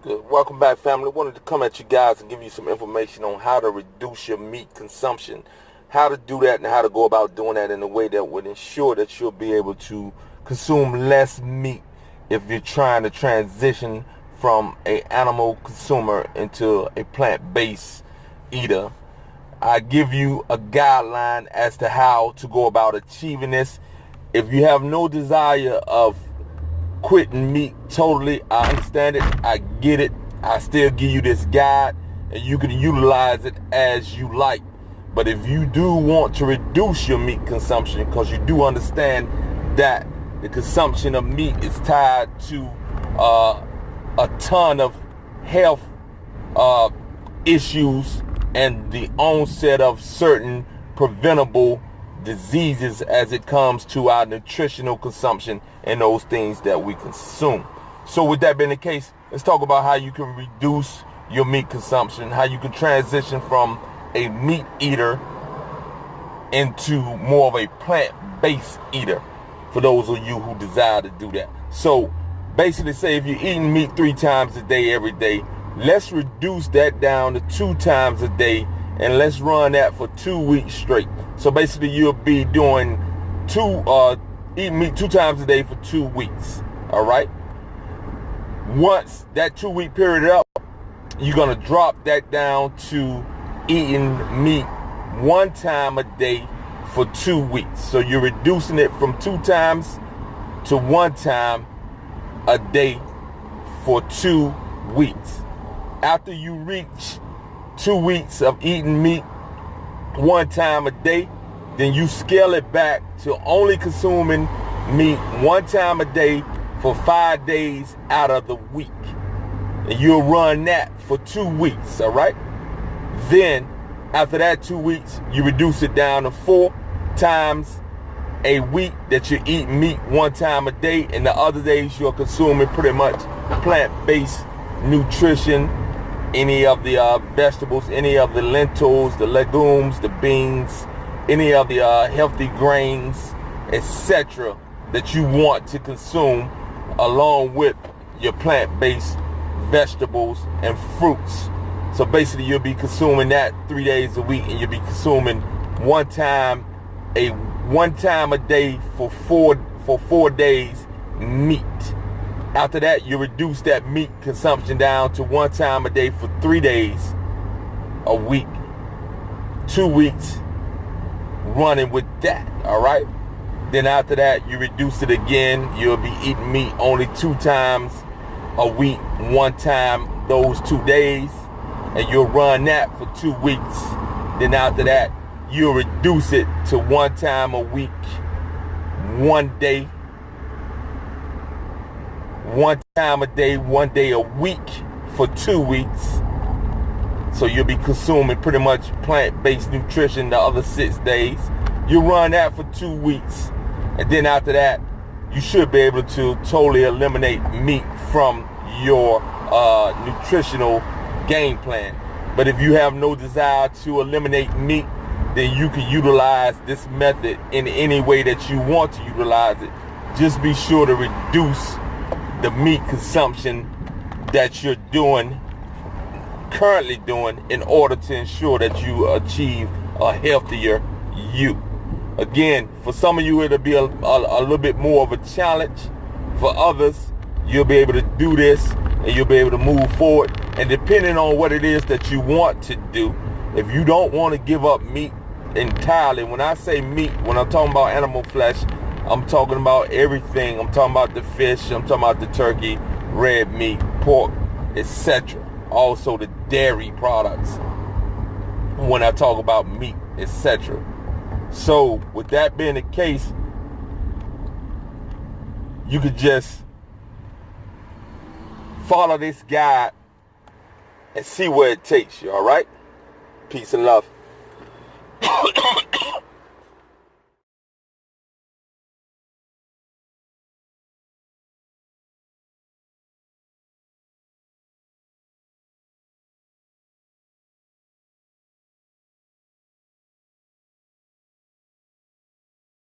Good. Welcome back, family. Wanted to come at you guys and give you some information on how to reduce your meat consumption, how to do that, and how to go about doing that in a way that would ensure that you'll be able to consume less meat if you're trying to transition from a animal consumer into a plant-based eater. I give you a guideline as to how to go about achieving this. If you have no desire of quitting meat totally, I understand it, I get it, I still give you this guide and you can utilize it as you like. But if you do want to reduce your meat consumption, because you do understand that the consumption of meat is tied to a ton of health issues and the onset of certain preventable diseases as it comes to our nutritional consumption and those things that we consume. So with that being the case, let's talk about how you can reduce your meat consumption, how you can transition from a meat eater into more of a plant-based eater for those of you who desire to do that. So basically, say if you're eating meat 3 times a day every day, let's reduce that down to 2 times a day, and let's run that for 2 weeks straight. So basically, you'll be doing eating meat 2 times a day for 2 weeks. All right. Once that 2-week period up, you're gonna drop that down to eating meat 1 time a day for 2 weeks. So you're reducing it from 2 times to 1 time a day for 2 weeks. After you reach 2 weeks of eating meat 1 time a day, then you scale it back to only consuming meat 1 time a day for 5 days out of the week. And you'll run that for 2 weeks, all right? Then, after that 2 weeks, you reduce it down to 4 times a week that you're eating meat 1 time a day, and the other days you're consuming pretty much plant-based nutrition, any of the vegetables, any of the lentils, the legumes, the beans, any of the healthy grains, etc. that you want to consume, along with your plant-based vegetables and fruits. So basically, you'll be consuming that 3 days a week, and you'll be consuming 1 time a day for 4 days meat. After that, you reduce that meat consumption down to 1 time a day for 3 days a week. 2 weeks running with that, all right? Then after that, you reduce it again. You'll be eating meat only 2 times a week, 1 time those 2 days, and you'll run that for 2 weeks. Then after that, you'll reduce it to 1 time a week, 1 day, 1 time a day, 1 day a week for 2 weeks. So you'll be consuming pretty much plant-based nutrition the other 6 days. You run that for 2 weeks. And then after that, you should be able to totally eliminate meat from your nutritional game plan. But if you have no desire to eliminate meat, then you can utilize this method in any way that you want to utilize it. Just be sure to reduce the meat consumption that you're currently doing, in order to ensure that you achieve a healthier you. Again, for some of you, it'll be a little bit more of a challenge. For others, you'll be able to do this and you'll be able to move forward. And depending on what it is that you want to do, if you don't want to give up meat entirely, when I say meat, when I'm talking about animal flesh, I'm talking about everything. I'm talking about the fish, I'm talking about the turkey, red meat, pork, etc. Also the dairy products when I talk about meat, etc. So with that being the case, you could just follow this guide and see where it takes you, all right? Peace and love.